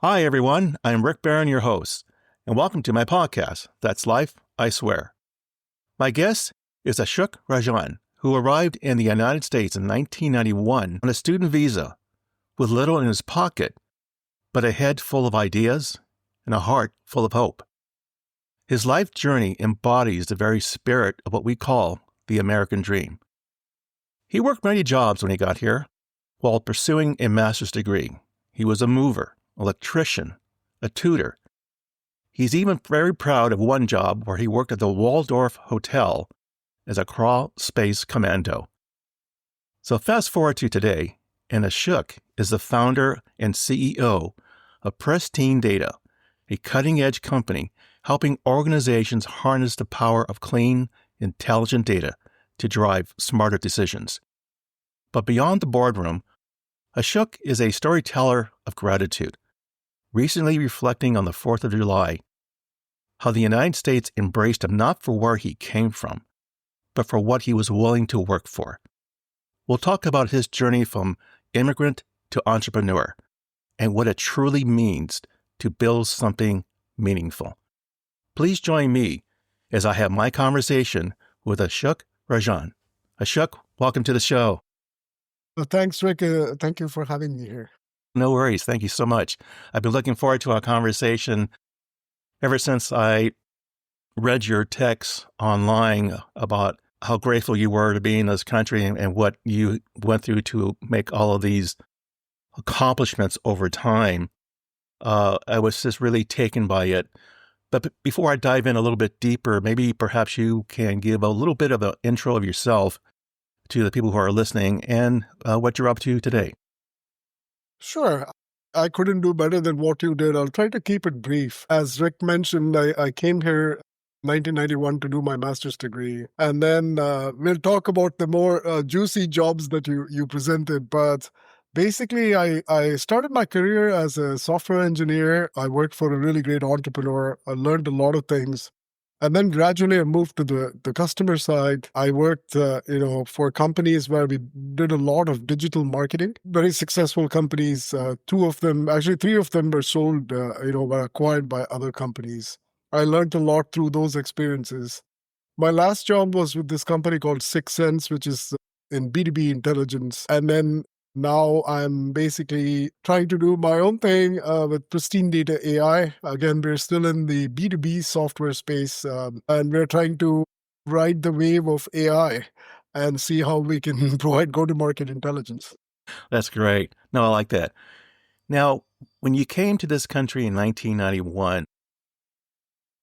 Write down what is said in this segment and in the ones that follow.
Hi, everyone. I'm Rick Barron, your host, and welcome to my podcast, That's Life, I Swear. My guest is Ashok Rajan, who arrived in the United States in 1991 on a student visa with little in his pocket, but a head full of ideas and a heart full of hope. His life journey embodies the very spirit of what we call the American dream. He worked many jobs when he got here while pursuing a master's degree. He was a mover, electrician, a tutor. He's even very proud of one job where he worked at the Waldorf Hotel as a crawl space commando. So fast forward to today, and Ashok is the founder and CEO of Pristine Data, a cutting-edge company helping organizations harness the power of clean, intelligent data to drive smarter decisions. But beyond the boardroom, Ashok is a storyteller of gratitude, recently reflecting on the 4th of July, how the United States embraced him not for where he came from, but for what he was willing to work for. We'll talk about his journey from immigrant to entrepreneur and what it truly means to build something meaningful. Please join me as I have my conversation with Ashok Rajan. Ashok, welcome to the show. Well, thanks, Rick. Thank you for having me here. No worries. Thank you so much. I've been looking forward to our conversation ever since I read your text online about how grateful you were to be in this country and what you went through to make all of these accomplishments over time. I was just really taken by it. But before I dive in a little bit deeper, maybe perhaps you can give a little bit of an intro of yourself to the people who are listening and what you're up to today. Sure. I couldn't do better than what you did. I'll try to keep it brief. As Rick mentioned, I came here 1991 to do my master's degree. And then we'll talk about the more juicy jobs that you presented. But basically, I started my career as a software engineer. I worked for a really great entrepreneur. I learned a lot of things. And then gradually I moved to the customer side. I worked, for companies where we did a lot of digital marketing, very successful companies. Three of them were sold, were acquired by other companies. I learned a lot through those experiences. My last job was with this company called Sixth Sense, which is in B2B intelligence. And then now I'm basically trying to do my own thing with Pristine Data AI. Again, we're still in the B2B software space, and we're trying to ride the wave of AI and see how we can provide go-to-market intelligence. That's great. No, I like that. Now, when you came to this country in 1991,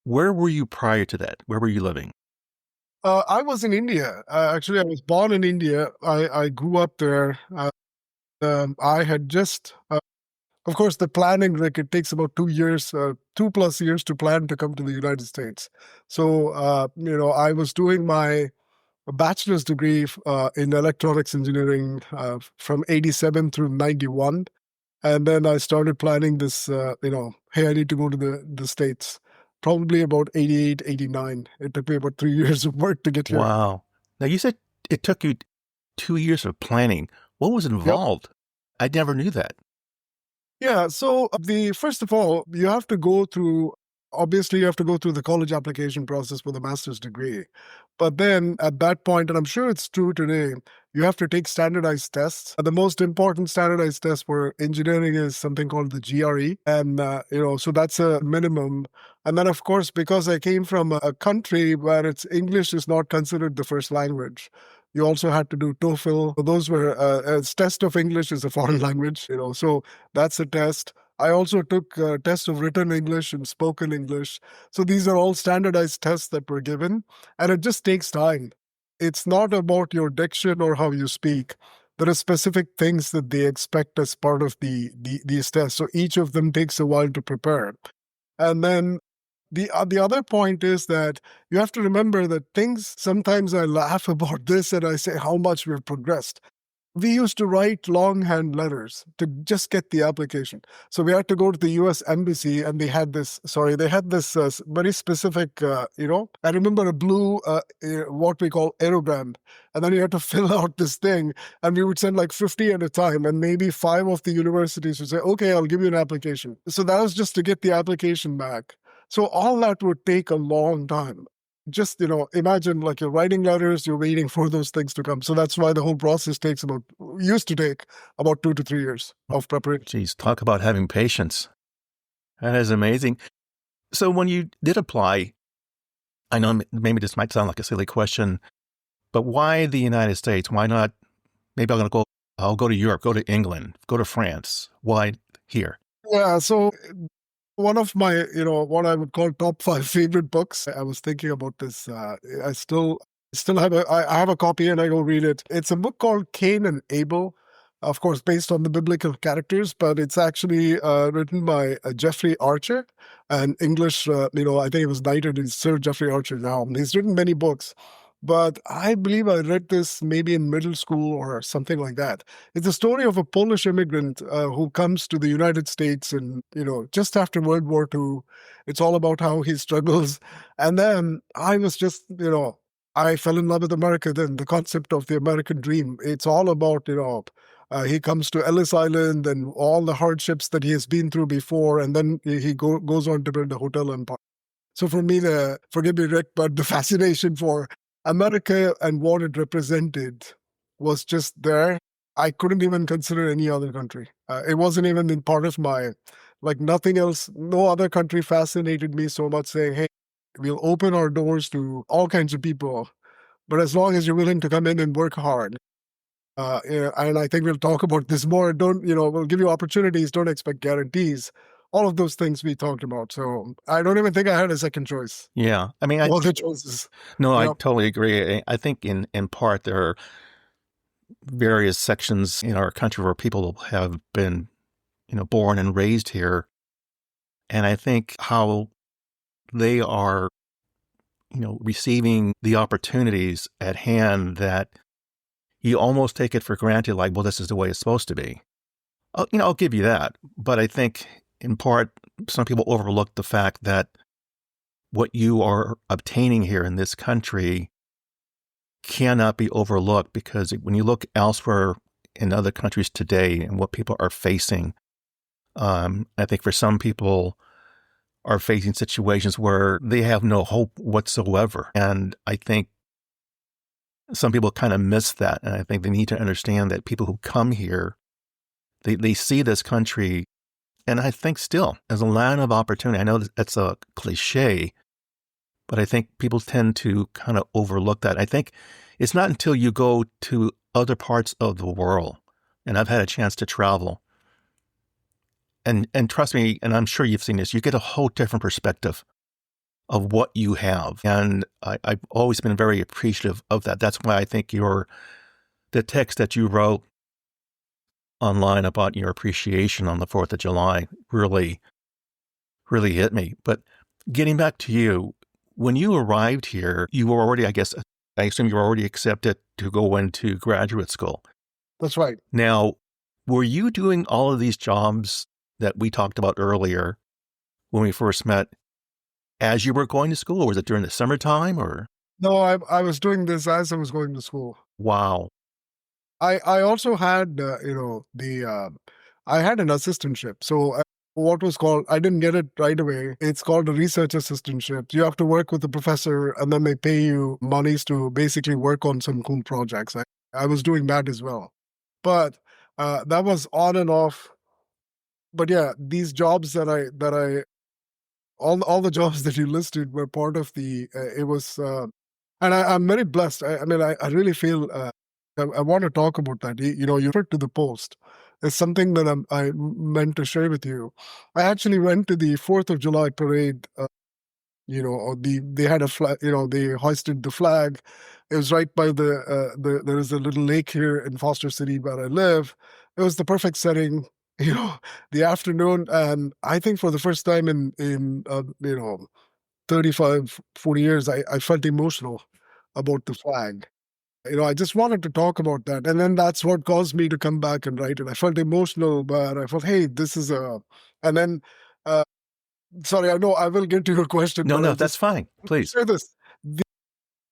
where were you prior to that? Where were you living? I was in India. Actually, I was born in India. I grew up there. I had just, of course, the planning, Rick, it takes about 2 years, 2+ years to plan to come to the United States. So, I was doing my bachelor's degree in electronics engineering from 87 through 91. And then I started planning this, hey, I need to go to the States. Probably about 88, 89. It took me about 3 years of work to get here. Wow. Now, you said it took you 2 years of planning. What was involved? Yep. I never knew that. Yeah. So first of all, you have to go through the college application process for the master's degree. But then at that point, and I'm sure it's true today, you have to take standardized tests. The most important standardized test for engineering is something called the GRE. And, so that's a minimum. And then, of course, because I came from a country where English is not considered the first language, you also had to do TOEFL. Those were a test of English is a foreign language, so that's a test. I also took tests of written English and spoken English. So these are all standardized tests that were given, and it just takes time. It's not about your diction or how you speak. There are specific things that they expect as part of these tests. So each of them takes a while to prepare. And then the other point is that you have to remember that sometimes I laugh about this and I say how much we've progressed. we used to write longhand letters to just get the application. So we had to go to the US embassy, and they had this very specific, I remember a blue, what we call aerogram. And then you had to fill out this thing, and we would send like 50 at a time. And maybe 5 of the universities would say, okay, I'll give you an application. So that was just to get the application back. So all that would take a long time. Just, imagine like you're writing letters, you're waiting for those things to come. So that's why the whole process used to take about 2 to 3 years of preparation. Geez, talk about having patience. That is amazing. So when you did apply, I know maybe this might sound like a silly question, but why the United States? Why not? Maybe I'll go to Europe, go to England, go to France. Why here? Yeah. So one of my, what I would call top 5 favorite books. I was thinking about this. I still I have a copy, and I go read it. It's a book called Cain and Abel, of course, based on the biblical characters, but it's actually written by Jeffrey Archer, an English, I think he was knighted in Sir Jeffrey Archer now. He's written many books, but I believe I read this maybe in middle school or something like that. It's a story of a Polish immigrant who comes to the United States, and, just after World War II. It's all about how he struggles. And then I was just, I fell in love with America then, the concept of the American dream. It's all about, he comes to Ellis Island and all the hardships that he has been through before, and then he goes on to build a hotel empire. So for me, forgive me, Rick, but the fascination for America and what it represented was just there. I couldn't even consider any other country. It wasn't even in part of nothing else. No other country fascinated me so much, saying, hey, we'll open our doors to all kinds of people, but as long as you're willing to come in and work hard. And I think we'll talk about this more. We'll give you opportunities. Don't expect guarantees. All of those things we talked about. So I don't even think I had a second choice. Yeah. I mean, all the choices. No, I totally agree. I think in part there are various sections in our country where people have been, born and raised here. And I think how they are, receiving the opportunities at hand that you almost take it for granted, like, well, this is the way it's supposed to be. I'll give you that. But I think in part, some people overlook the fact that what you are obtaining here in this country cannot be overlooked, because when you look elsewhere in other countries today and what people are facing, I think for some people are facing situations where they have no hope whatsoever. And I think some people kind of miss that. And I think they need to understand that people who come here, they see this country, and I think still as a land of opportunity. I know that's a cliche, but I think people tend to kind of overlook that. I think it's not until you go to other parts of the world, and I've had a chance to travel, and trust me, and I'm sure you've seen this, you get a whole different perspective of what you have. And I've always been very appreciative of that. That's why I think the text that you wrote online about your appreciation on the 4th of July really, really hit me. But getting back to you, when you arrived here, you were already, I assume you were already accepted to go into graduate school. That's right. Now, were you doing all of these jobs that we talked about earlier when we first met as you were going to school, or was it during the summertime? Or no, I was doing this as I was going to school. Wow. I also had I had an assistantship. So what was called, I didn't get it right away. It's called a research assistantship. You have to work with the professor, and then they pay you monies to basically work on some cool projects. I was doing that as well, but that was on and off. But yeah, these jobs that I all the jobs that you listed were part of the. It was, and I'm very blessed. I mean, I really feel. I want to talk about that. You referred to the post. It's something that I meant to share with you. I actually went to the 4th of July parade. They had a flag. They hoisted the flag. It was right by there is a little lake here in Foster City where I live. It was the perfect setting. The afternoon, and I think for the first time in 35, 40 years, I felt emotional about the flag. I just wanted to talk about that. And then that's what caused me to come back and write it. I felt emotional, but I felt, hey, this is a. And then, uh, sorry, I know I will get to your question, No, but no, I'll that's just fine. Please. share this.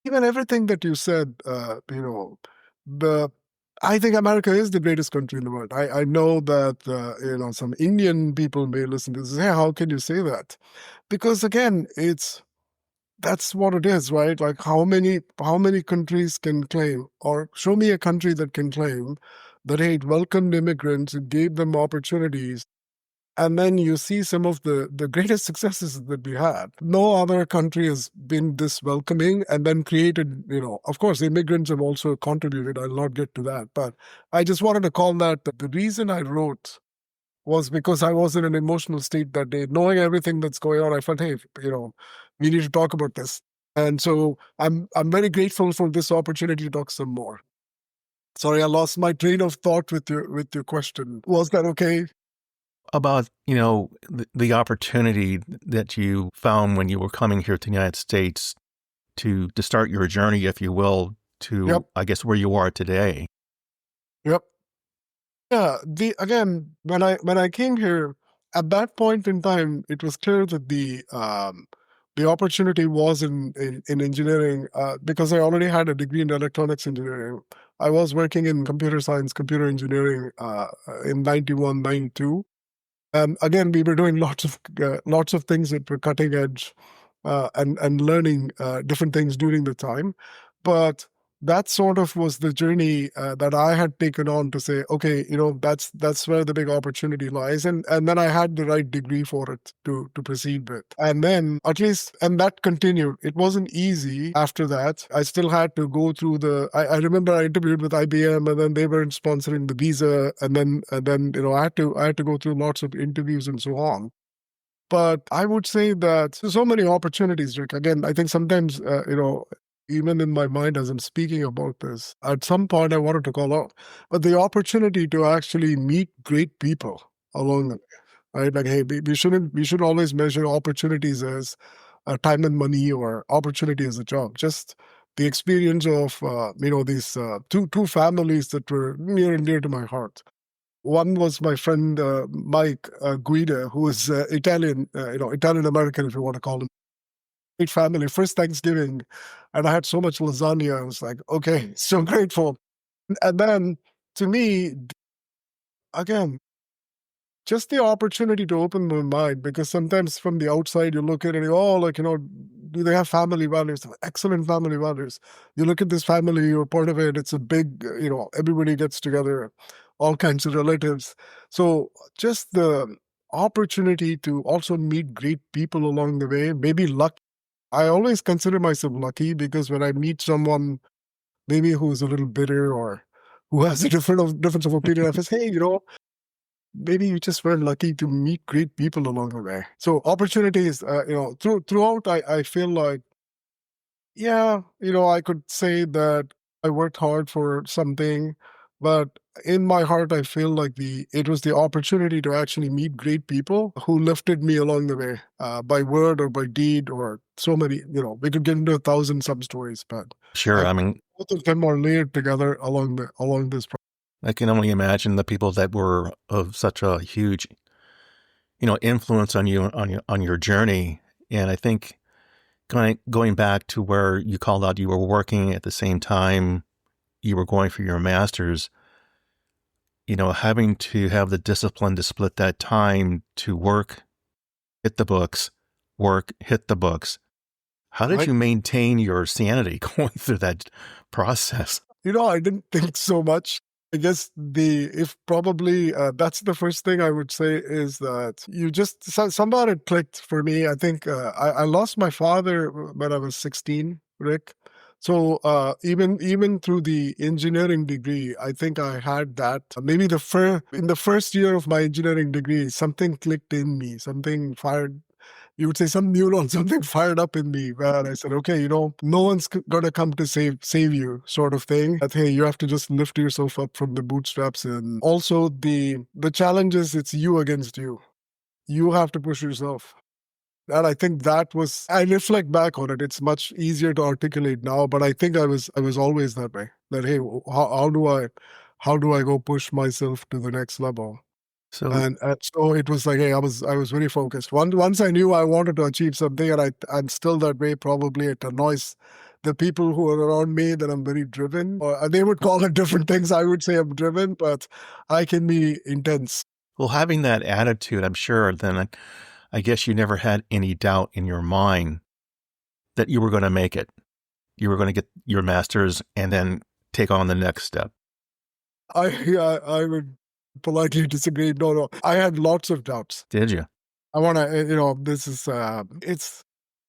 Even everything that you said, the I think America is the greatest country in the world. I know that some Indian people may listen to this and say, hey, how can you say that? Because again, that's what it is, right? Like how many countries can claim, or show me a country that can claim that, hey, it welcomed immigrants, it gave them opportunities, and then you see some of the greatest successes that we had. No other country has been this welcoming and then created, of course, immigrants have also contributed. I'll not get to that. But I just wanted to call that the reason I wrote was because I was in an emotional state that day. Knowing everything that's going on, I felt, hey, we need to talk about this. And so I'm very grateful for this opportunity to talk some more. Sorry, I lost my train of thought with your question. Was that okay? About, the opportunity that you found when you were coming here to the United States to start your journey, if you will, to, Yep. I guess, where you are today. Yep. Yeah. When I came here, at that point in time, it was clear that the opportunity was in engineering, because I already had a degree in electronics engineering. I was working in computer science, computer engineering in 91, 92. And again, we were doing lots of things that were cutting edge, and learning different things during the time. But that sort of was the journey that I had taken on to say, okay, that's where the big opportunity lies, and then I had the right degree for it to proceed with, and then at least, and that continued. It wasn't easy after that. I still had to go through I remember I interviewed with IBM, and then they weren't sponsoring the visa, and then I had to go through lots of interviews and so on. But I would say that there's so many opportunities, Rick. Again, I think sometimes, even in my mind as I'm speaking about this, at some point I wanted to call out, but the opportunity to actually meet great people along the way, right? Like, hey, we should always measure opportunities as time and money, or opportunity as a job. Just the experience of, these two families that were near and dear to my heart. One was my friend Mike Guida, who is Italian, Italian American, if you want to call him. Great family. First Thanksgiving, and I had so much lasagna. I was like, okay, so grateful. And then, to me, again, just the opportunity to open my mind, because sometimes from the outside you look at it and you go, oh, like, do they have family values? Excellent family values. You look at this family, you're part of it. It's a big, everybody gets together, all kinds of relatives. So just the opportunity to also meet great people along the way, maybe luck. I always consider myself lucky, because when I meet someone maybe who's a little bitter, or who has a difference of opinion, I say, hey, maybe you just were lucky to meet great people along the way. So opportunities, throughout, I feel like, yeah, I could say that I worked hard for something, but in my heart, I feel like it was the opportunity to actually meet great people who lifted me along the way, by word or by deed, or so many, we could get into 1,000 sub stories, but Sure. I I mean, both of them are layered together along this process. I can only imagine the people that were of such a huge, influence on you, on your journey. And I think going back to where you called out, you were working at the same time you were going for your master's, having to have the discipline to split that time to work, hit the books, work, hit the books. How did Right. you maintain your sanity going through that process? I didn't think so much. I guess if probably that's the first thing I would say, is that you just somehow it clicked for me. I think I lost my father when I was 16, Rick. So even through the engineering degree, I think I had that. Maybe in the first year of my engineering degree, something clicked in me, something fired. You would say some neuron, something fired up in me, where I said, okay, no one's gonna come to save you, sort of thing. That, hey, you have to just lift yourself up from the bootstraps. And also the challenge is, it's you against you. You have to push yourself. And I think I reflect back on it. It's much easier to articulate now, but I think I was always that way. that, hey, how do I go push myself to the next level? So, And so it was like, hey, I was very focused. Once I knew I wanted to achieve something, and I'm still that way. Probably it annoys the people who are around me that I'm very driven. Or they would call it different things. I would say I'm driven, but I can be intense. well, having that attitude, I'm sure then I guess you never had any doubt in your mind that you were going to make it. You were going to get your master's and then take on the next step. I would politely disagree. No. I had lots of doubts. Did you? I want to, this is, it's,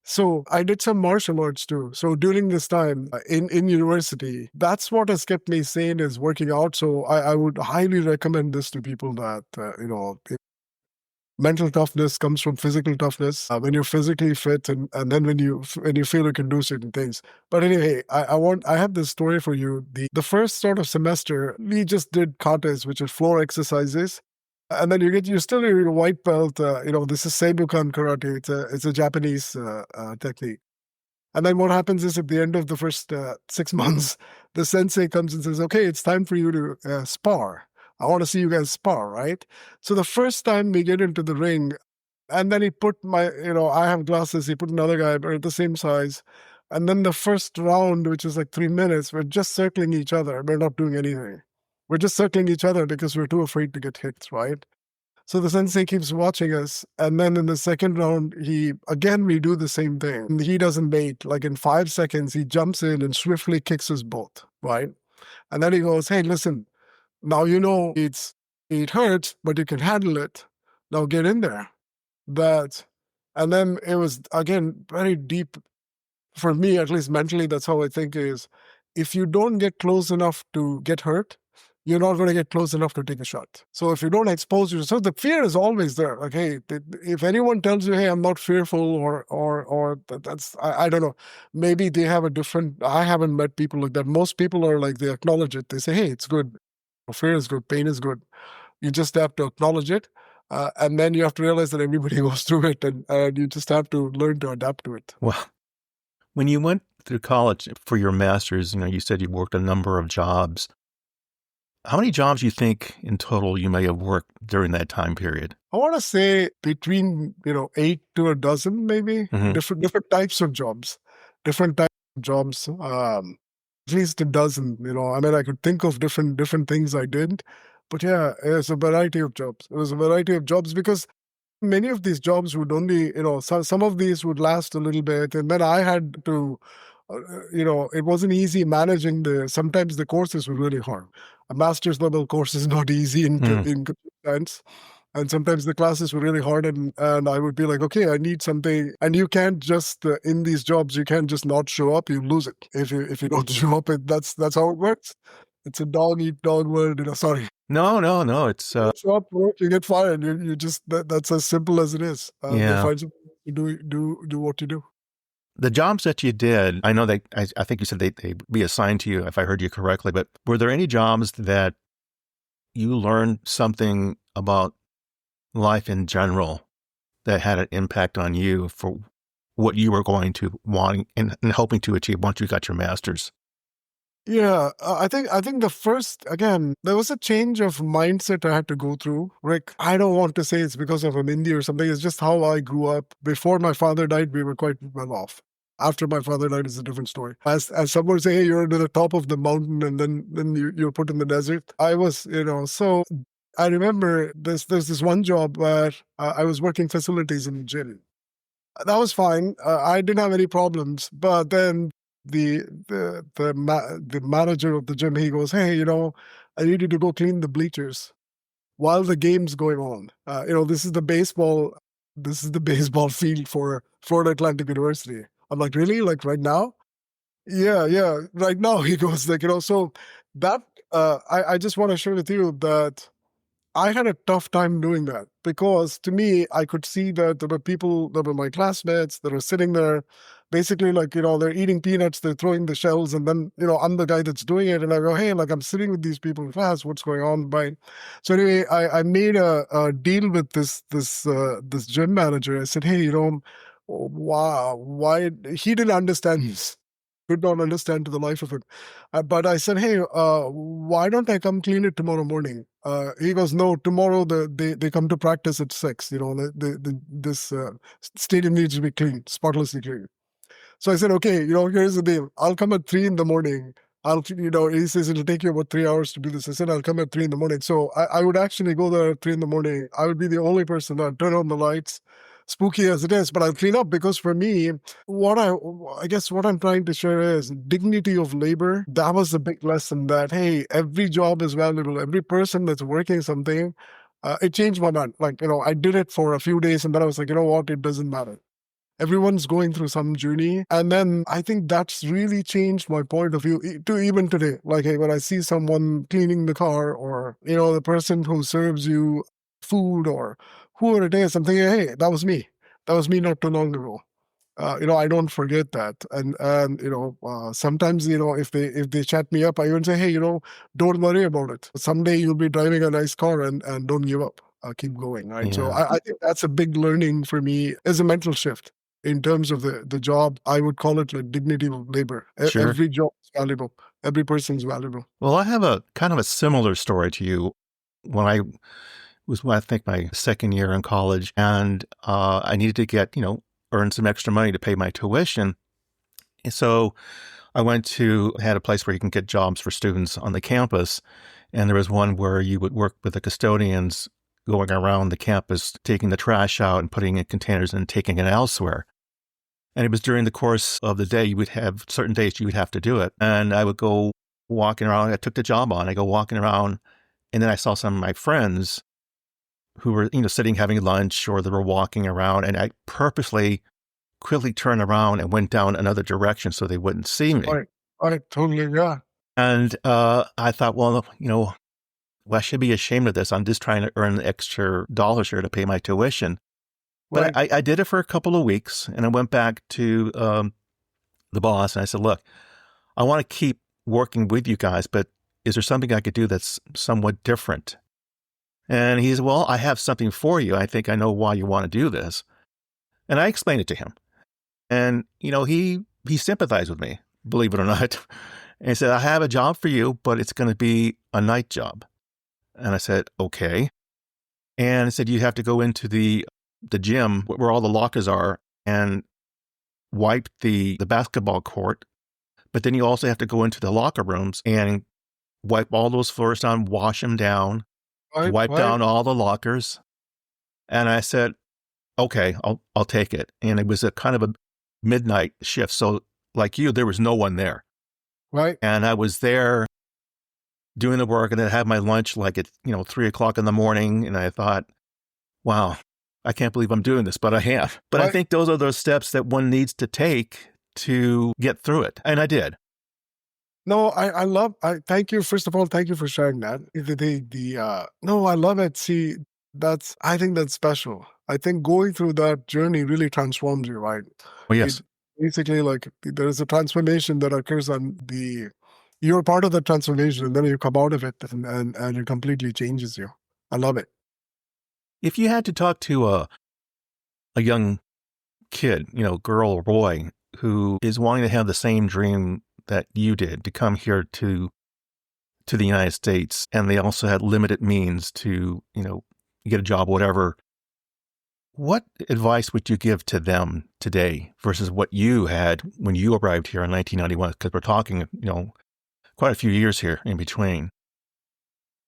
so I did some martial arts too. So during this time in university, that's what has kept me sane is working out. So I would highly recommend this to people that, mental toughness comes from physical toughness. When you're physically fit, and then when you feel you can do certain things. But anyway, I have this story for you. The first sort of semester, we just did katas, which are floor exercises. And then you're still in your white belt. This is Seibukan karate. It's a Japanese technique. And then what happens is at the end of the first 6 months, the sensei comes and says, okay, it's time for you to spar. I want to see you guys spar, right? So the first time we get into the ring, and then he put I have glasses, he put another guy, but the same size. And then the first round, which is like 3 minutes, we're just circling each other. We're not doing anything. We're just circling each other because we're too afraid to get hit, right? So the sensei keeps watching us. And then in the second round, we do the same thing. And he doesn't wait. Like in 5 seconds, he jumps in and swiftly kicks us both, right? And then he goes, hey, listen, now it hurts, but you can handle it. Now get in there. And then it was, again, very deep for me, at least mentally, that's how I think is if you don't get close enough to get hurt, you're not going to get close enough to take a shot. So if you don't expose yourself, the fear is always there. Like, hey, if anyone tells you, hey, I'm not fearful or that's, I don't know, maybe they have a different, I haven't met people like that. Most people are like, they acknowledge it. They say, hey, it's good. Fear is good. Pain is good. You just have to acknowledge it. And then you have to realize that everybody goes through it and you just have to learn to adapt to it. Well, when you went through college for your master's, you said you worked a number of jobs. How many jobs do you think in total you may have worked during that time period? I want to say between 8 to a dozen, maybe. Mm-hmm. Different types of jobs. At least a dozen. I could think of different things I did, but yeah, it's a variety of jobs. It was a variety of jobs because many of these jobs would only, some of these would last a little bit, and then I had to. It wasn't easy managing sometimes the courses were really hard. A master's level course is not easy in computer science. And sometimes the classes were really hard and I would be like, okay, I need something. And you can't just, in these jobs, you can't just not show up, you lose it. If you don't show up, that's how it works. It's a dog eat dog world, sorry. No. It's you show up for work, you get fired. You just, that's as simple as it is. Yeah. They find something to do what you do. The jobs that you did, I know I think you said they'd be assigned to you, if I heard you correctly, but were there any jobs that you learned something about life in general that had an impact on you for what you were going to wanting and hoping to achieve once you got your master's? Yeah, I think the first, again, there was a change of mindset I had to go through. Rick, I don't want to say it's because of I'm Indian or something. It's just how I grew up. Before my father died, we were quite well off. After my father died, it's a different story. As someone say, hey, you're to the top of the mountain and then you're put in the desert. I was, so I remember there's this one job where I was working facilities in the gym. That was fine. I didn't have any problems. But then the manager of the gym, he goes, hey, I need you to go clean the bleachers while the game's going on. This is the baseball field for Florida Atlantic University. I'm like, really? Like right now? Yeah, right now. He goes like, so that I just want to share with you that I had a tough time doing that because to me, I could see that there were people that were my classmates that were sitting there basically like, they're eating peanuts, they're throwing the shells. And then, I'm the guy that's doing it. And I go, hey, like I'm sitting with these people in class, what's going on? Right? So anyway, I made a deal with this gym manager. I said, hey, why he didn't understand this. could not understand to the life of him. But I said, hey, why don't I come clean it tomorrow morning? He goes, no, tomorrow they come to practice at 6. This stadium needs to be clean, spotlessly clean. So I said, okay, here's the deal. I'll come at 3 in the morning. He says it'll take you about 3 hours to do this. I said, I'll come at 3 in the morning. So I would actually go there at 3 in the morning. I would be the only person that turn on the lights, spooky as it is, but I'll clean up, because for me, I guess what I'm trying to share is dignity of labor. That was the big lesson, that, hey, every job is valuable. Every person that's working something, it changed my mind. Like, I did it for a few days and then I was like, you know what, it doesn't matter. Everyone's going through some journey. And then I think that's really changed my point of view to even today. Like, hey, when I see someone cleaning the car, or, the person who serves you food, or whoever it is, I'm thinking, hey, that was me. That was me not too long ago. I don't forget that. And sometimes, if they chat me up, I even say, hey, don't worry about it. Someday you'll be driving a nice car, and don't give up. Keep going, right? So Yeah. I think that's a big learning for me as a mental shift. In terms of the job, I would call it like dignity of labor. Sure. Every job is valuable. Every person's valuable. Well, I have a kind of a similar story to you. When I was, I think, my second year in college, and I needed to get, earn some extra money to pay my tuition. And so I had a place where you can get jobs for students on the campus. And there was one where you would work with the custodians going around the campus, taking the trash out and putting it in containers and taking it elsewhere. And it was during the course of the day, you would have certain days you would have to do it. And I would go walking around. I took the job on. I go walking around, and then I saw some of my friends who were, sitting having lunch, or they were walking around, and I purposely quickly turned around and went down another direction so they wouldn't see me. All right, totally, yeah. And I thought, well, I should be ashamed of this. I'm just trying to earn extra dollars here to pay my tuition. But I did it for a couple of weeks, and I went back to the boss, and I said, look, I want to keep working with you guys, but is there something I could do that's somewhat different? And he said, well, I have something for you. I think I know why you want to do this. And I explained it to him. And, he sympathized with me, believe it or not. And he said, I have a job for you, but it's going to be a night job. And I said, okay. And I said, you have to go into the gym where all the lockers are and wipe the basketball court. But then you also have to go into the locker rooms and wipe all those floors down, wash them down, wipe down all the lockers. And I said, okay, I'll take it. And it was a kind of a midnight shift. So like you, there was no one there. Right. And I was there doing the work, and then I had my lunch like at 3 o'clock in the morning. And I thought, wow, I can't believe I'm doing this, but I have. But I think those are those steps that one needs to take to get through it. And I did. No, I thank you. First of all, thank you for sharing that. No, I love it. See, I think that's special. I think going through that journey really transforms you, right? Well, yes. Basically, like, there is a transformation that occurs you're part of the transformation, and then you come out of it, and it completely changes you. I love it. If you had to talk to a young kid, girl or boy, who is wanting to have the same dream that you did, to come here to the United States, and they also had limited means to, get a job, whatever, what advice would you give to them today versus what you had when you arrived here in 1991? Because we're talking, quite a few years here in between.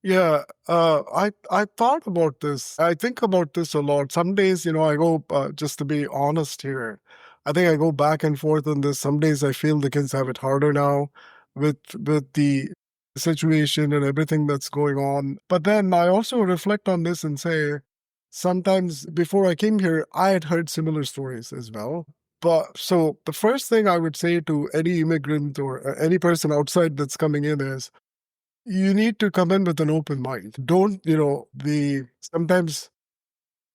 Yeah, I thought about this. I think about this a lot. Some days, I go, just to be honest here, I think I go back and forth on this. Some days I feel the kids have it harder now with the situation and everything that's going on. But then I also reflect on this and say, sometimes before I came here, I had heard similar stories as well. But so the first thing I would say to any immigrant or any person outside that's coming in is, you need to come in with an open mind. Don't, sometimes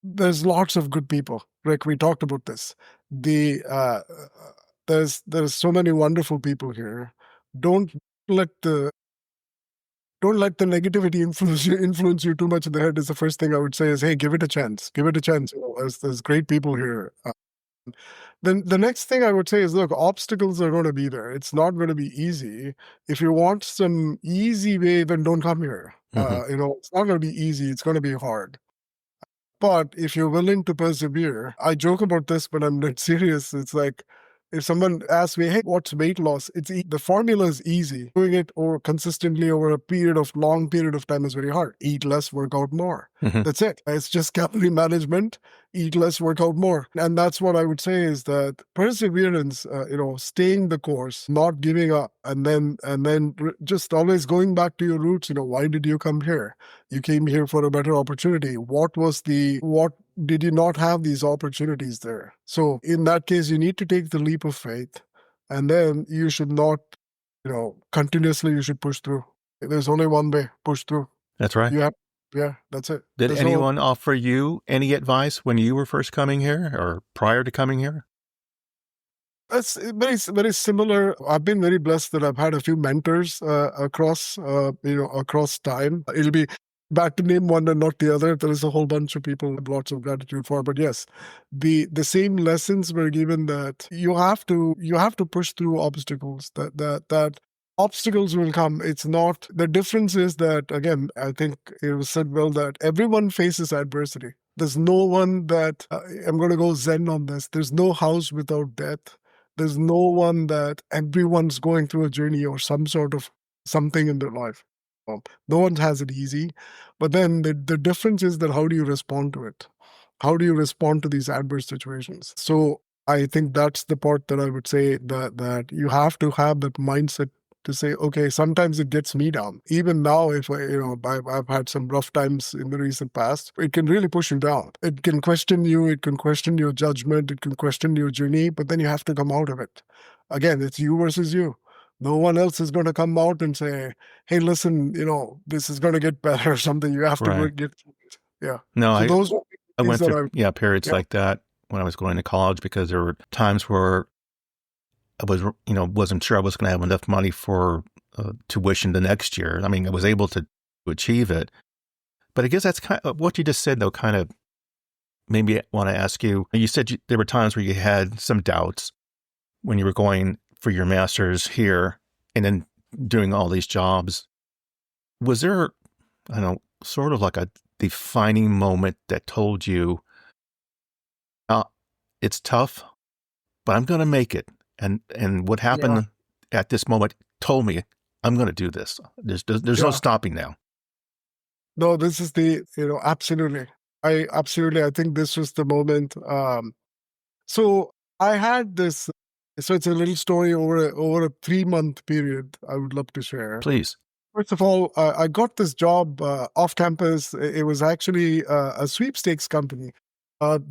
there's lots of good people. Rick, we talked about this. There's so many wonderful people here. Don't let the negativity influence you too much in the head. Is the first thing I would say is, hey, give it a chance. Give it a chance. There's great people here. Then the next thing I would say is, look, obstacles are going to be there. It's not going to be easy. If you want some easy way, then don't come here. Hmm. It's not going to be easy. It's going to be hard. But if you're willing to persevere, I joke about this, but I'm not serious. It's like if someone asks me, hey, what's weight loss? The formula is easy. Doing it or consistently over a long period of time is very hard. Eat less, work out more. Hmm. That's it. It's just calorie management. Eat less, work out more. And that's what I would say is that perseverance, staying the course, not giving up, and then just always going back to your roots. Why did you come here? You came here for a better opportunity. What did you not have these opportunities there? So in that case, you need to take the leap of faith, and then you should not, continuously you should push through. There's only one way, push through. That's right. Yeah, that's it. Did There's anyone offer you any advice when you were first coming here or prior to coming here? That's very, very similar. I've been very blessed that I've had a few mentors across time. It'll be bad to name one and not the other. There is a whole bunch of people with lots of gratitude for. But yes, the same lessons were given that you have to push through obstacles. That obstacles will come. It's not, the difference is that, again, I think it was said well that everyone faces adversity. There's no one that I'm going to go Zen on this. There's no house without death. There's no one that everyone's going through a journey or some sort of something in their life. No one has it easy. But then the difference is that how do you respond to it? How do you respond to these adverse situations? So I think that's the part that I would say that you have to have that mindset to say, okay, sometimes it gets me down. Even now, if I've had some rough times in the recent past, it can really push you down. It can question you. It can question your judgment. It can question your journey, but then you have to come out of it. Again, it's you versus you. No one else is going to come out and say, hey, listen, this is going to get better or something. You have to Right. get through it. Yeah. No, So those are I things went that through periods yeah. like that when I was going to college because there were times where I wasn't sure I was going to have enough money for tuition the next year. I mean, I was able to achieve it. But I guess that's kind of what you just said, though, kind of made me want to ask you. You said there were times where you had some doubts when you were going for your master's here and then doing all these jobs. Was there, I don't know, sort of like a defining moment that told you, it's tough, but I'm going to make it? And what happened at this moment told me, I'm going to do this. There's no stopping now. No, this is absolutely. I think this was the moment. So I had this. So it's a little story over a 3-month period. I would love to share. Please. First of all, I got this job off campus. It was actually a sweepstakes company. And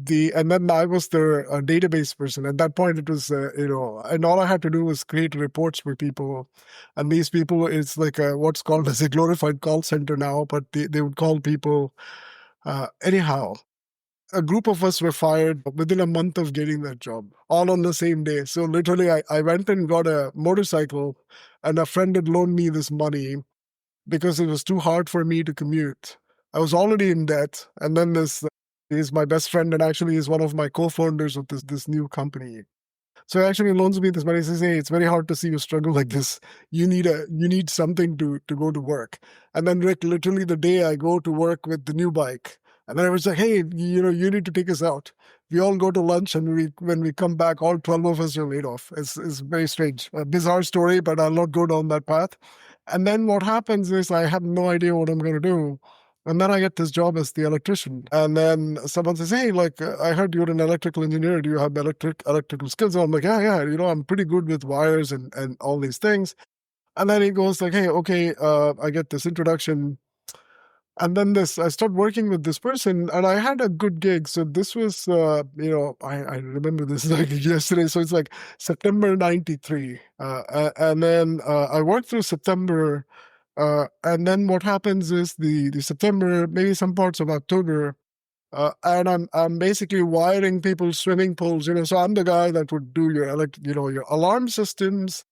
then I was the database person. At that point, it was, and all I had to do was create reports for people. And these people, it's like what's called as a glorified call center now, but they would call people. Anyhow, a group of us were fired within a month of getting that job, all on the same day. So literally, I went and got a motorcycle, and a friend had loaned me this money because it was too hard for me to commute. I was already in debt. And then this is my best friend, and actually is one of my co-founders of this new company. So he actually loans me this money. He says, hey, it's very hard to see you struggle like this. You need something to go to work. And then Rick, literally the day I go to work with the new bike, and then I was like, hey, you need to take us out. We all go to lunch, and when we come back, all 12 of us are laid off. It's very strange, a bizarre story, but I'll not go down that path. And then what happens is I have no idea what I'm going to do. And then I get this job as the electrician. And then someone says, hey, I heard you're an electrical engineer. Do you have electrical skills? And I'm like, yeah, I'm pretty good with wires and all these things. And then he goes like, hey, okay, I get this introduction. And then I started working with this person, and I had a good gig. So this was, I remember this like yesterday. So it's like September 93. And then I worked through September. And then what happens is the September, maybe some parts of October, and I'm basically wiring people's swimming pools. So I'm the guy that would do your alarm systems.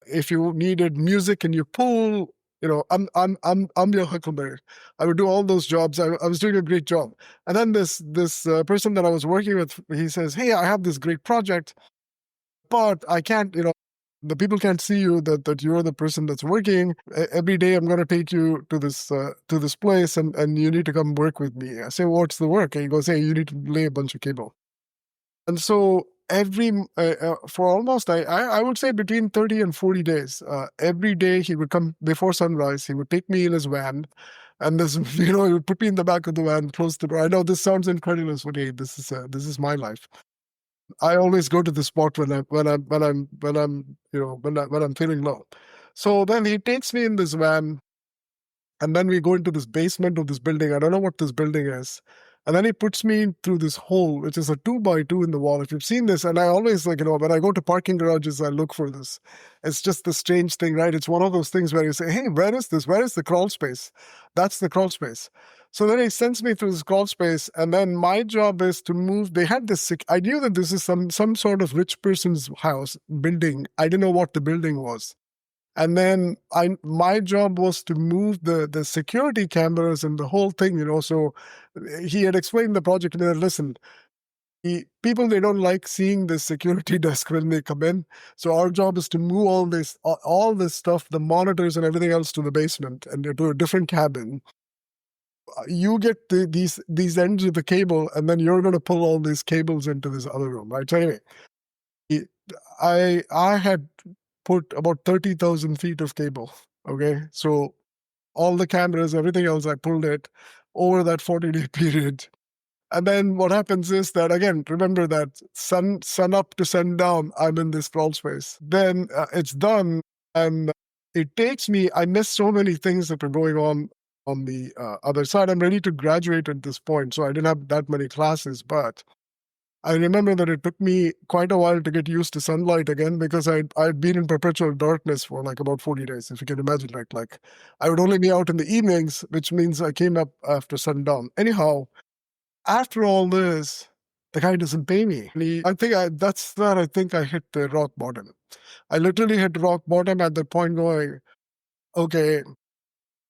If you needed music in your pool, I'm your huckleberry. I would do all those jobs. I was doing a great job. And then this person that I was working with, he says, "Hey, I have this great project, but I can't, the people can't see you that you're the person that's working. Every day I'm going to take you to this place and you need to come work with me." I say, "What's the work?" And he goes, "Hey, you need to lay a bunch of cable." And so for almost, I would say between 30 and 40 days, every day he would come before sunrise. He would take me in his van, and this, he would put me in the back of the van, close the door. I know this sounds incredulous, but hey, this is my life. I always go to the spot when I'm feeling low. So then he takes me in this van, and then we go into this basement of this building. I don't know what this building is. And then he puts me through this hole, which is a 2x2 in the wall. If you've seen this, and I always when I go to parking garages, I look for this. It's just the strange thing, right? It's one of those things where you say, "Hey, where is this? Where is the crawl space?" That's the crawl space. So then he sends me through this crawl space, and then my job is to move. They had this. I knew that this is some sort of rich person's house building. I didn't know what the building was. And then my job was to move the security cameras and the whole thing, So he had explained the project and then, "Listen, people, they don't like seeing the security desk when they come in. So our job is to move all this stuff, the monitors and everything else, to the basement and to a different cabin. You get these ends of the cable, and then you're going to pull all these cables into this other room," right? So anyway, I had put about 30,000 feet of cable. Okay. So all the cameras, everything else, I pulled it over that 40-day period. And then what happens is that, again, remember that sun up to sundown, I'm in this crawl space. Then it's done. And it takes me, I miss so many things that were going on the other side. I'm ready to graduate at this point. So I didn't have that many classes, but I remember that it took me quite a while to get used to sunlight again, because I'd been in perpetual darkness for like about 40 days, if you can imagine. Like I would only be out in the evenings, which means I came up after sundown. Anyhow, after all this, the guy doesn't pay me. I think that's where I think I hit the rock bottom. I literally hit rock bottom at the point going, okay,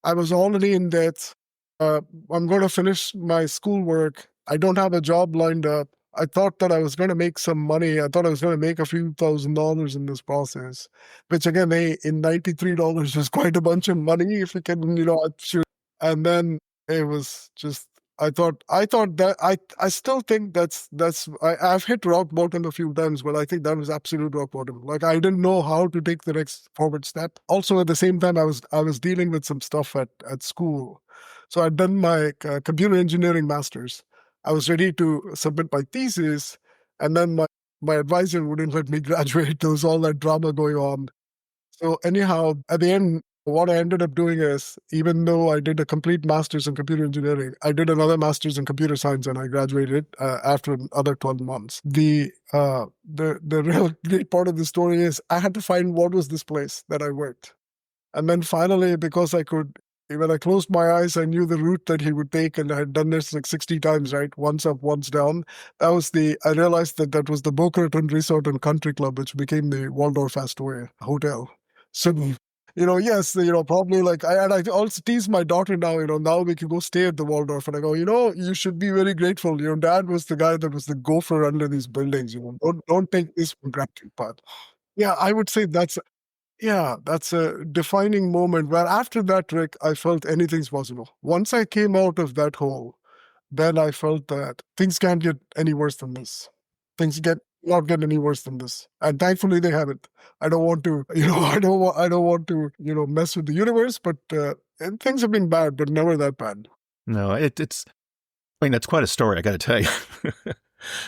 I was already in debt. I'm going to finish my schoolwork. I don't have a job lined up. I thought that I was going to make some money. I thought I was going to make a few $1,000s in this process, which again, hey, in $93 was quite a bunch of money, if you can, I'm sure. And then it was just, I thought that I still think I've hit rock bottom a few times, but I think that was absolute rock bottom. Like I didn't know how to take the next forward step. Also, at the same time, I was dealing with some stuff at school. So I'd done my computer engineering master's. I was ready to submit my thesis, and then my advisor wouldn't let me graduate. There was all that drama going on. So anyhow, at the end, what I ended up doing is, even though I did a complete master's in computer engineering, I did another master's in computer science, and I graduated after another 12 months. The real great part of the story is I had to find what was this place that I worked. And then finally, because when I closed my eyes, I knew the route that he would take, and I had done this like 60 times, right? Once up, once down. I realized that was the Boca Raton Resort and Country Club, which became the Waldorf Astoria Hotel. So, yes, probably like, I also tease my daughter now, now we can go stay at the Waldorf. And I go, you should be very grateful. Your dad was the guy that was the gopher under these buildings. Don't take this for granted. But yeah, I would say that's a defining moment where after that, Rick, I felt anything's possible. Once I came out of that hole, then I felt that things can't get any worse than this. Things not get any worse than this. And thankfully they haven't. I don't want to, I don't want to, mess with the universe, but and things have been bad, but never that bad. No, that's quite a story, I got to tell you.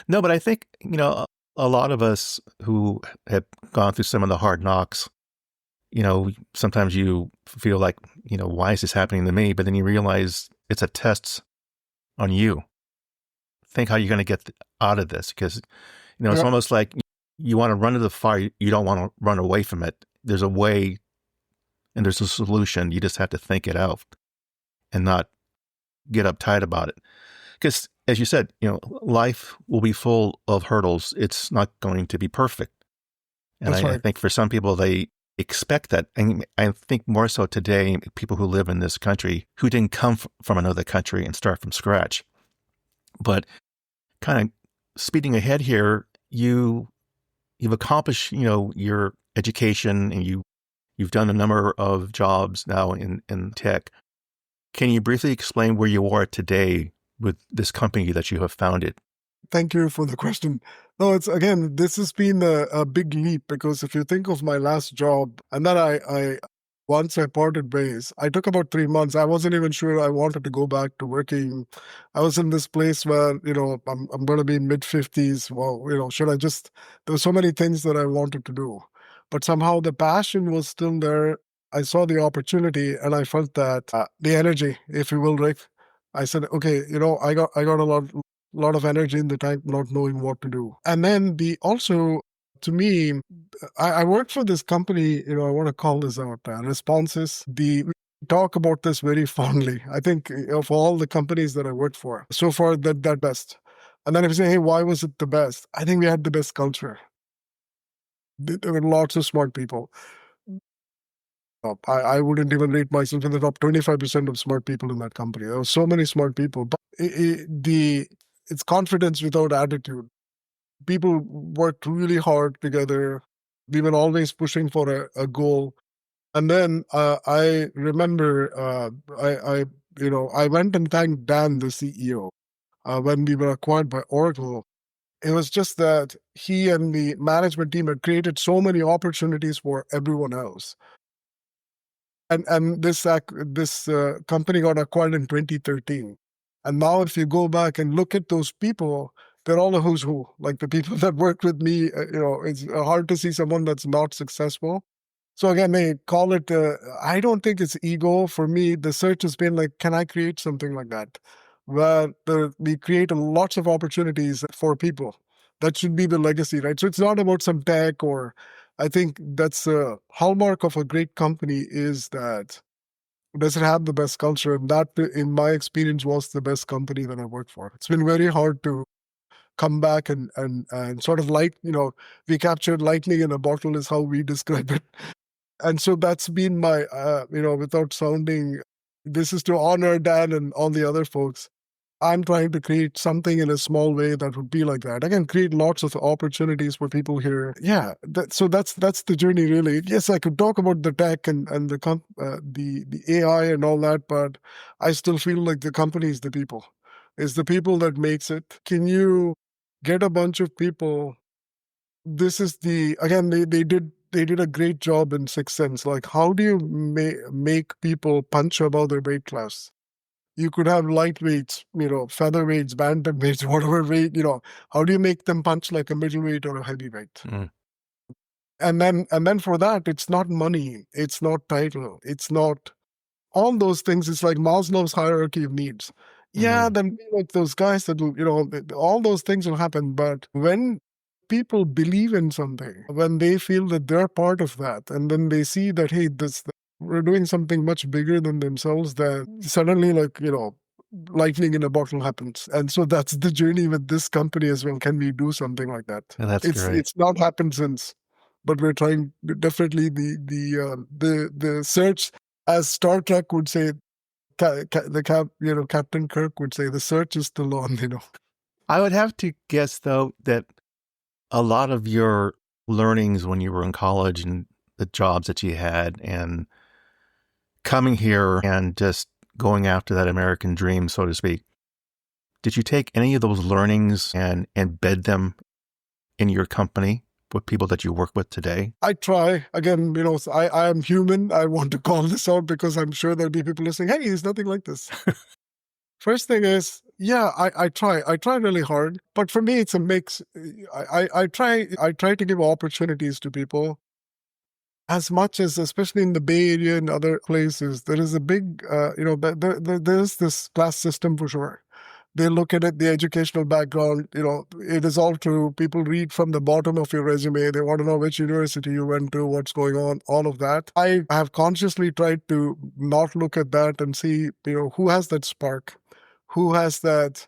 No, but I think, a lot of us who have gone through some of the hard knocks, sometimes you feel like, why is this happening to me? But then you realize it's a test on you. Think how you're going to get out of this, because, it's almost like you want to run to the fire. You don't want to run away from it. There's a way and there's a solution. You just have to think it out and not get uptight about it. Because as you said, life will be full of hurdles. It's not going to be perfect. And I think for some people, they expect that. And I think more so today, people who live in this country who didn't come from another country and start from scratch. But kind of speeding ahead here, you've accomplished, your education, and you've done a number of jobs now in tech. Can you briefly explain where you are today with this company that you have founded? Thank you for the question. No, this has been a big leap, because if you think of my last job, and then once I parted ways, I took about 3 months. I wasn't even sure I wanted to go back to working. I was in this place where, I'm going to be in mid-50s. Well, there were so many things that I wanted to do. But somehow the passion was still there. I saw the opportunity, and I felt that the energy, if you will, Rick. I said, okay, I got a lot of energy in the tank, not knowing what to do. And then to me, I work for this company, I want to call this out, Responses. We talk about this very fondly. I think of all the companies that I worked for, so far, that best. And then if you say, hey, why was it the best? I think we had the best culture. There were lots of smart people. I wouldn't even rate myself in the top 25% of smart people in that company. There were so many smart people, but it's confidence without attitude. People worked really hard together. We were always pushing for a goal. And then I remember I went and thanked Dan, the CEO, when we were acquired by Oracle. It was just that he and the management team had created so many opportunities for everyone else. And this company got acquired in 2013. And now if you go back and look at those people, they're all a who's who. Like the people that worked with me, it's hard to see someone that's not successful. So again, they call it, I don't think it's ego. For me, the search has been like, can I create something like that? Where we create lots of opportunities for people. That should be the legacy, right? So it's not about some tech, or I think that's a hallmark of a great company, is that does it have the best culture? And that, in my experience, was the best company that I worked for. It's been very hard to come back and sort of we captured lightning in a bottle is how we describe it. And so that's been my, without sounding, this is to honor Dan and all the other folks. I'm trying to create something in a small way that would be like that. I can create lots of opportunities for people here. Yeah, so that's the journey, really. Yes, I could talk about the tech and the AI and all that, but I still feel like the company is the people. It's the people that makes it. Can you get a bunch of people? This is they did a great job in Sixth Sense. Like, how do you make people punch above their weight class? You could have lightweights, featherweights, bantamweights, whatever weight, how do you make them punch like a middleweight or a heavyweight? Mm. And then for that, it's not money, it's not title, it's not all those things. It's like Maslow's hierarchy of needs. Yeah, then like those guys that will, all those things will happen. But when people believe in something, when they feel that they're part of that, and then they see that, hey, we're doing something much bigger than themselves, then suddenly, lightning in a bottle happens. And so that's the journey with this company as well. Can we do something like that? Yeah, that's great. It's not happened since, but we're trying. Definitely the search, as Star Trek would say, Captain Kirk would say, the search is still on. I would have to guess, though, that a lot of your learnings when you were in college and the jobs that you had and coming here and just going after that American dream, so to speak, did you take any of those learnings and embed them in your company with people that you work with today? I try. Again, I am human. I want to call this out because I'm sure there'll be people listening, hey, he's nothing like this. First thing is, yeah, I try. I try really hard. But for me, it's a mix. I try to give opportunities to people. As much as, especially in the Bay Area and other places, there is a big, there's this class system for sure. They look at it, the educational background, it is all true. People read from the bottom of your resume. They want to know which university you went to, what's going on, all of that. I have consciously tried to not look at that and see, who has that spark, who has that,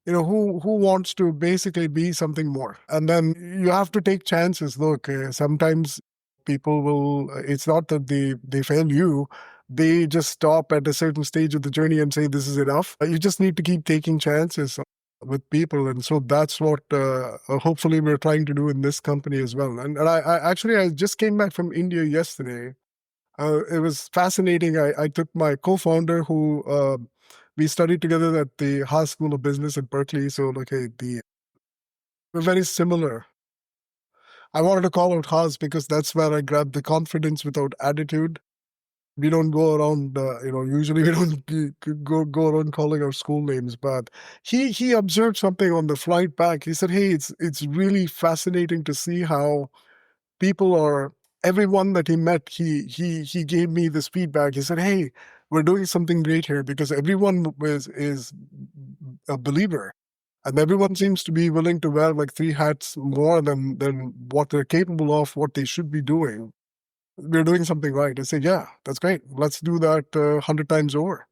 who wants to basically be something more. And then you have to take chances. Look, sometimes people will, it's not that they fail you. They just stop at a certain stage of the journey and say, this is enough. You just need to keep taking chances with people. And so that's what hopefully we're trying to do in this company as well. And I just came back from India yesterday. It was fascinating. I took my co-founder who we studied together at the Haas School of Business at Berkeley. So we're very similar. I wanted to call out Haas because that's where I grabbed the confidence without attitude. We don't go around, usually we don't go around calling our school names, but he observed something on the flight back. He said, hey, it's really fascinating to see how people are, everyone that he met, he gave me this feedback. He said, hey, we're doing something great here because everyone is a believer. And everyone seems to be willing to wear like 3 hats more than what they're capable of, what they should be doing. We're doing something right. I say, yeah, that's great. Let's do that 100 times over.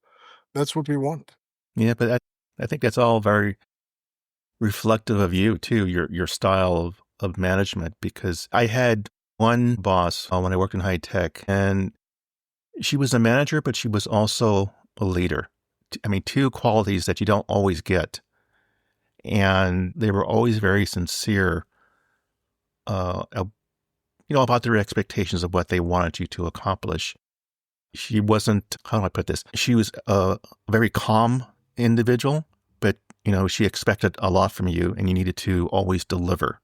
That's what we want. Yeah, but I think that's all very reflective of you too, your style of management, because I had one boss when I worked in high tech, and she was a manager, but she was also a leader. I mean, 2 qualities that you don't always get. And they were always very sincere, about their expectations of what they wanted you to accomplish. She wasn't, how do I put this? She was a very calm individual, but, she expected a lot from you and you needed to always deliver,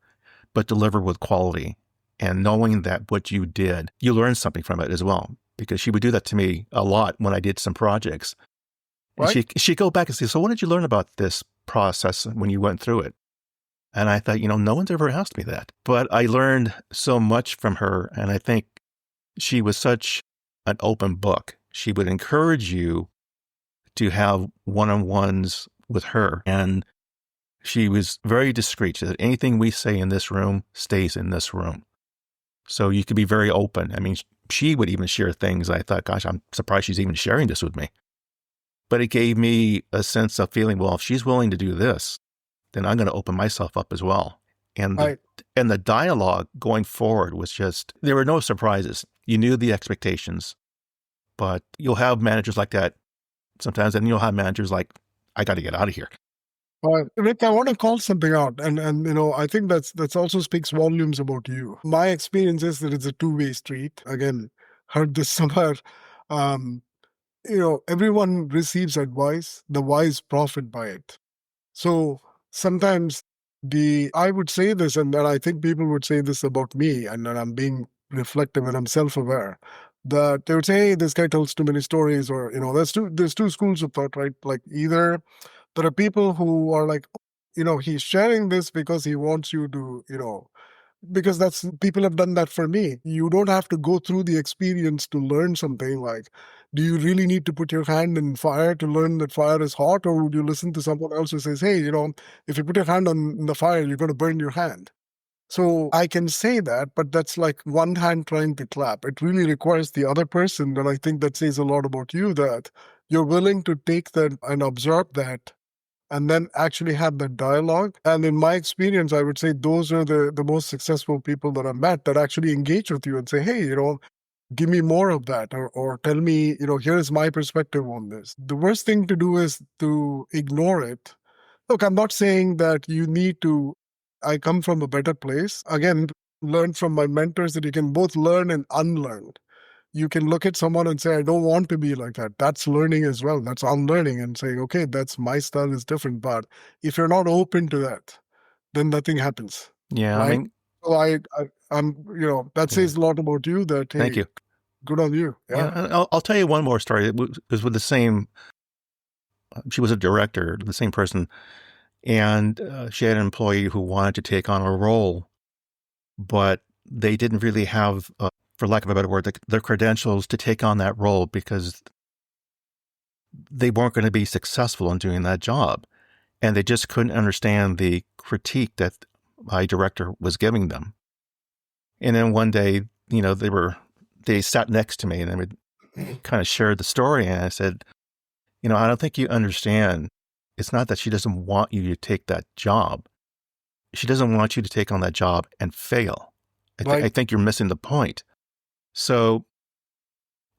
but deliver with quality. And knowing that what you did, you learned something from it as well, because she would do that to me a lot when I did some projects. And Right? she'd go back and say, so what did you learn about this process when you went through it? And I thought, no one's ever asked me that. But I learned so much from her. And I think she was such an open book. She would encourage you to have one-on-ones with her. And she was very discreet. She said, anything we say in this room stays in this room. So you could be very open. I mean, she would even share things. I thought, gosh, I'm surprised she's even sharing this with me. But it gave me a sense of feeling, well, if she's willing to do this, then I'm going to open myself up as well. And the dialogue going forward was just, there were no surprises. You knew the expectations, but you'll have managers like that sometimes, and you'll have managers like, I got to get out of here. Rick, I want to call something out, and I think that's also speaks volumes about you. My experience is that it's a two-way street. Again, heard this somewhere. Everyone receives advice. The wise profit by it. So sometimes I would say this, and I think people would say this about me, and I'm being reflective and I'm self-aware, that they would say, hey, this guy tells too many stories, or, there's two schools of thought, right? Like either there are people who are like, he's sharing this because he wants you to, because people have done that for me. You don't have to go through the experience to learn something. Like, do you really need to put your hand in fire to learn that fire is hot? Or would you listen to someone else who says, hey, if you put your hand on the fire, you're going to burn your hand? So I can say that, but that's like one hand trying to clap. It really requires the other person. And I think that says a lot about you, that you're willing to take that and absorb that and then actually have that dialogue. And in my experience, I would say those are the most successful people that I've met that actually engage with you and say, hey, give me more of that, or tell me, here's my perspective on this. The worst thing to do is to ignore it. Look, I'm not saying that you need to, I come from a better place. Again, learn from my mentors that you can both learn and unlearn. You can look at someone and say, I don't want to be like that. That's learning as well. That's unlearning and saying, okay, that's my style is different. But if you're not open to that, then nothing happens. Yeah, right? I mean, So I'm, that says a lot about you that, hey, thank you. Good on you. Yeah. I'll tell you one more story. It was with the same, she was a director, the same person. And she had an employee who wanted to take on a role, but they didn't really have, for lack of a better word, their credentials to take on that role because they weren't going to be successful in doing that job. And they just couldn't understand the critique that my director was giving them. And then one day, they sat next to me and they would kind of share the story. And I said, I don't think you understand. It's not that she doesn't want you to take that job. She doesn't want you to take on that job and fail. I think you're missing the point. So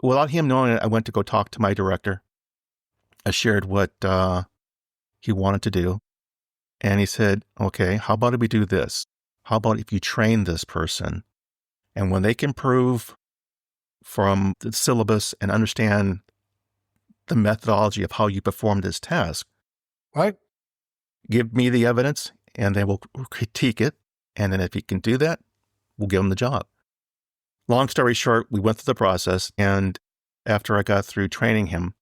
without him knowing it, I went to go talk to my director. I shared what he wanted to do. And he said, okay, how about if we do this? How about if you train this person? And when they can prove from the syllabus and understand the methodology of how you perform this task, Right? give me the evidence and then we'll critique it. And then if he can do that, we'll give him the job. Long story short, we went through the process. And after I got through training him,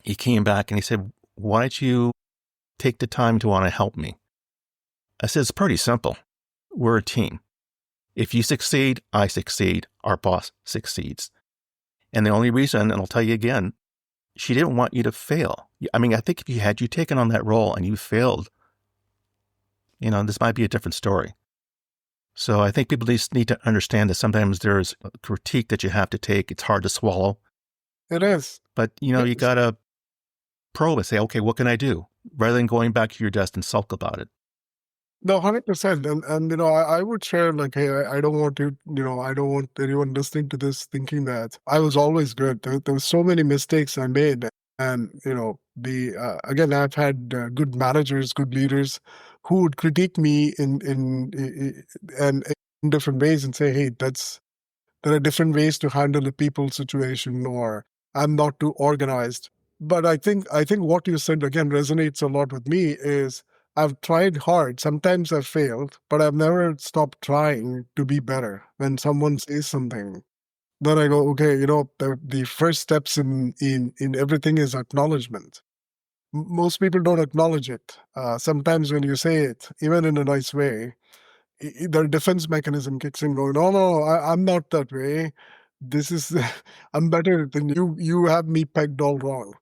he came back and he said, why don't you take the time to want to help me? I said, it's pretty simple. We're a team. If you succeed, I succeed. Our boss succeeds. And the only reason, and I'll tell you again, she didn't want you to fail. I mean, I think if you taken on that role and you failed, this might be a different story. So I think people just need to understand that sometimes there's a critique that you have to take. It's hard to swallow. It is. But, you got to probe and say, okay, what can I do? Rather than going back to your desk and sulk about it. No, 100%. And I would share, like, hey, I don't want you, I don't want anyone listening to this thinking that I was always good. There were so many mistakes I made. And, again, I've had good managers, good leaders who would critique me in different ways and say, hey, there are different ways to handle a people situation, or I'm not too organized. But I think what you said again resonates a lot with me is I've tried hard. Sometimes I've failed, but I've never stopped trying to be better. When someone says something, then I go, okay, the first steps in everything is acknowledgement. Most people don't acknowledge it. Sometimes when you say it, even in a nice way, their defense mechanism kicks in going, no, I'm not that way. This is, I'm better than you. You have me pegged all wrong.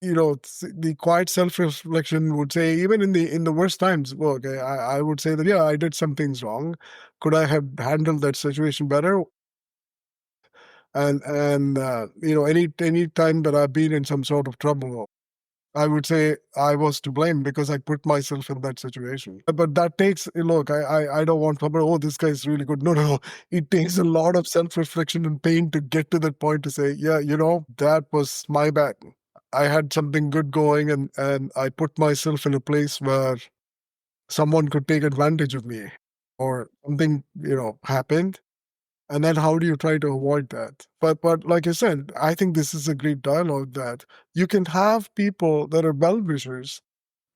The quiet self-reflection would say, even in the worst times, well, okay, I would say that, yeah, I did some things wrong. Could I have handled that situation better? And any time that I've been in some sort of trouble, I would say I was to blame because I put myself in that situation. But that takes, look, I don't want to, oh, this guy is really good. No. It takes a lot of self-reflection and pain to get to that point to say, yeah, that was my bad. I had something good going and I put myself in a place where someone could take advantage of me or something, happened. And then how do you try to avoid that? But like I said, I think this is a great dialogue that you can have people that are well-wishers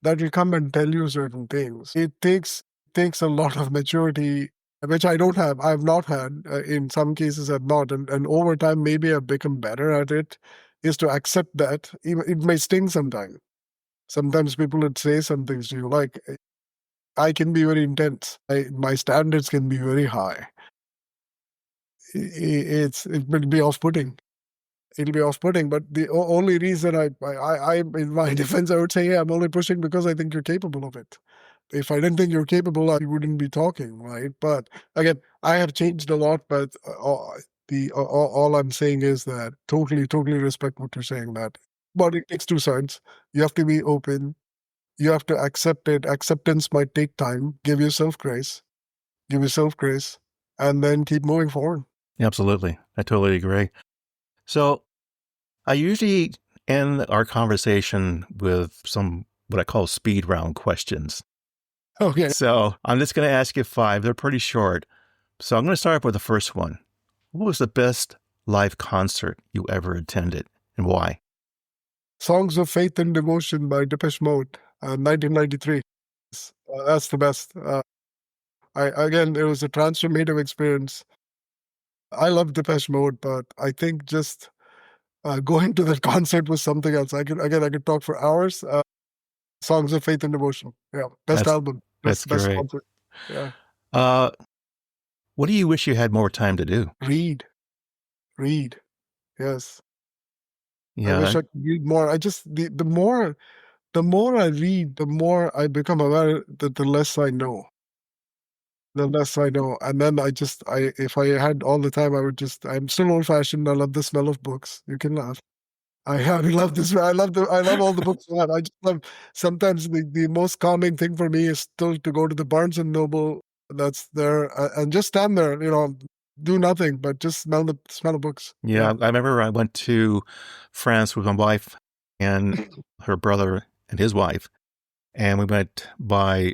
that will come and tell you certain things. It takes a lot of maturity, which I don't have. I've not had. In some cases, I've not. And over time, maybe I've become better at it, is to accept that. It may sting sometimes. Sometimes people would say some things to you, like, I can be very intense. My standards can be very high. It will be off-putting. It'll be off-putting. But the only reason I in my defense, I would say, yeah, I'm only pushing because I think you're capable of it. If I didn't think you're capable, I wouldn't be talking, right? But again, I have changed a lot. But all I'm saying is that totally respect what you're saying. That, but it takes two sides. You have to be open. You have to accept it. Acceptance might take time. Give yourself grace. And then keep moving forward. Absolutely. I totally agree. So I usually end our conversation with some what I call speed round questions. Okay. So I'm just going to ask you 5. They're pretty short. So I'm going to start off with the first one. What was the best live concert you ever attended and why? Songs of Faith and Devotion by Depeche Mode, 1993. That's the best. Again, it was a transformative experience. I love Depeche Mode, but I think just going to that concert was something else. I could talk for hours. Songs of Faith and Devotion. Yeah, best album. That's best great. concert. Yeah. What do you wish you had more time to do? Read. Yes. Yeah. I wish I could read more. The more I read, the more I become aware that the less I know. And then if I had all the time, I'm still old fashioned. I love the smell of books. You can laugh. I love this. I love all the books. I just love, sometimes the most calming thing for me is still to go to the Barnes and Noble that's there and just stand there, do nothing but just smell the books. Yeah, I remember I went to France with my wife and her brother and his wife, and we went by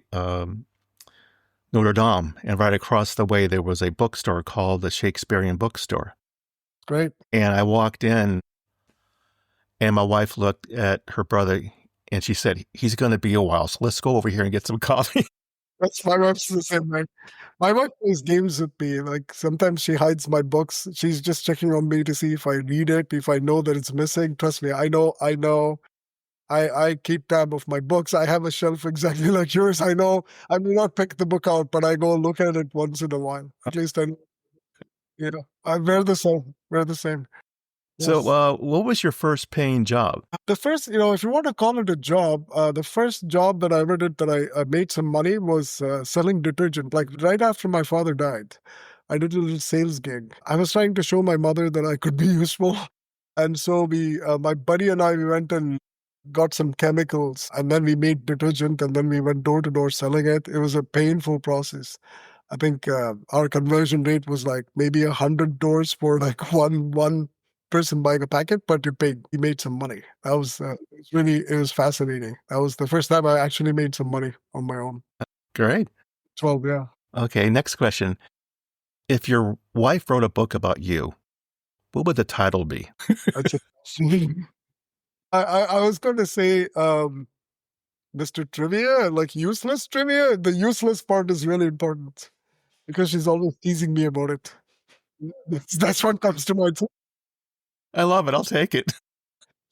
Notre Dame, and right across the way there was a bookstore called the Shakespearean Bookstore. Great. And I walked in, and my wife looked at her brother, and she said, "He's going to be a while, so let's go over here and get some coffee." That's my wife's the same way. My wife plays games with me. Like sometimes she hides my books. She's just checking on me to see if I read it, if I know that it's missing. Trust me, I know. I keep tab of my books. I have a shelf exactly like yours. I know. I may not pick the book out, but I go look at it once in a while. At least we're the same. We're the same. So, Yes. what was your first paying job? The first, if you want to call it a job, the first job that I ever did that I made some money was selling detergent. Like right after my father died, I did a little sales gig. I was trying to show my mother that I could be useful. And so my buddy and I, we went and got some chemicals and then we made detergent and then we went door to door selling it. It was a painful process. I think our conversion rate was like maybe 100 doors for like one person buying a packet, but you made some money. That was it was fascinating. That was the first time I actually made some money on my own. Great. 12, yeah. Okay, next question. If your wife wrote a book about you, what would the title be? That's it. I was going to say Mr. Trivia, like useless trivia. The useless part is really important because she's always teasing me about it. That's what comes to mind. I love it. I'll take it.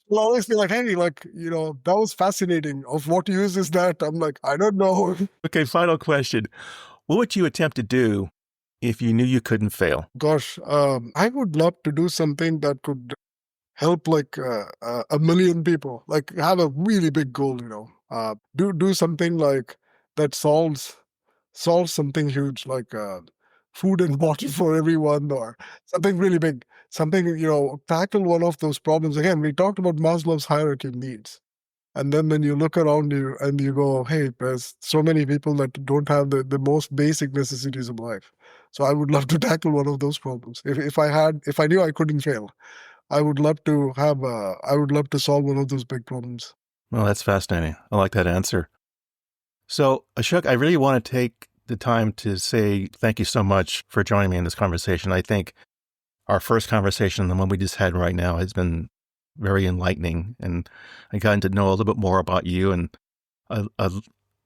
She'll always be like, hey, like, that was fascinating. Of what use is that? I'm like, I don't know. Okay, final question. What would you attempt to do if you knew you couldn't fail? Gosh, I would love to do something that could help like a million people. Like have a really big goal, do something like that solves something huge, like food and water for everyone, or something really big. Something, tackle one of those problems. Again, we talked about Maslow's hierarchy of needs. And then when you look around you and you go, hey, there's so many people that don't have the most basic necessities of life. So I would love to tackle one of those problems. If I knew I couldn't fail, I would love to solve one of those big problems. Well, that's fascinating. I like that answer. So, Ashok, I really want to take the time to say thank you so much for joining me in this conversation. I think our first conversation, the one we just had right now, has been very enlightening, and I got to know a little bit more about you, and I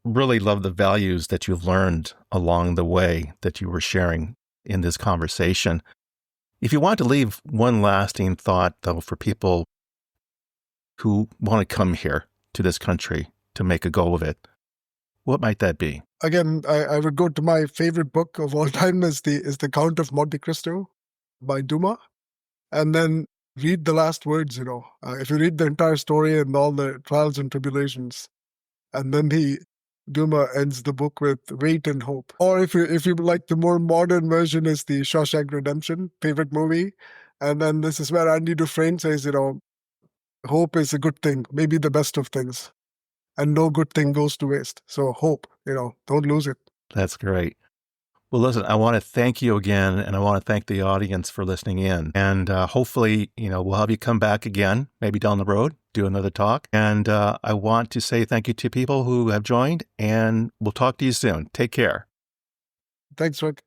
really love the values that you've learned along the way that you were sharing in this conversation. If you want to leave one lasting thought, though, for people who want to come here to this country to make a go of it, what might that be? Again, I would go to my favorite book of all time is the Count of Monte Cristo by Dumas, and then read the last words. If you read the entire story and all the trials and tribulations, and then Dumas ends the book with wait and hope. Or if you like the more modern version is the Shawshank Redemption, favorite movie, and then this is where Andy Dufresne says, hope is a good thing, maybe the best of things. And no good thing goes to waste. So hope, don't lose it. That's great. Well, listen, I want to thank you again, and I want to thank the audience for listening in. And hopefully, we'll have you come back again, maybe down the road, do another talk. And I want to say thank you to people who have joined, and we'll talk to you soon. Take care. Thanks, Rick.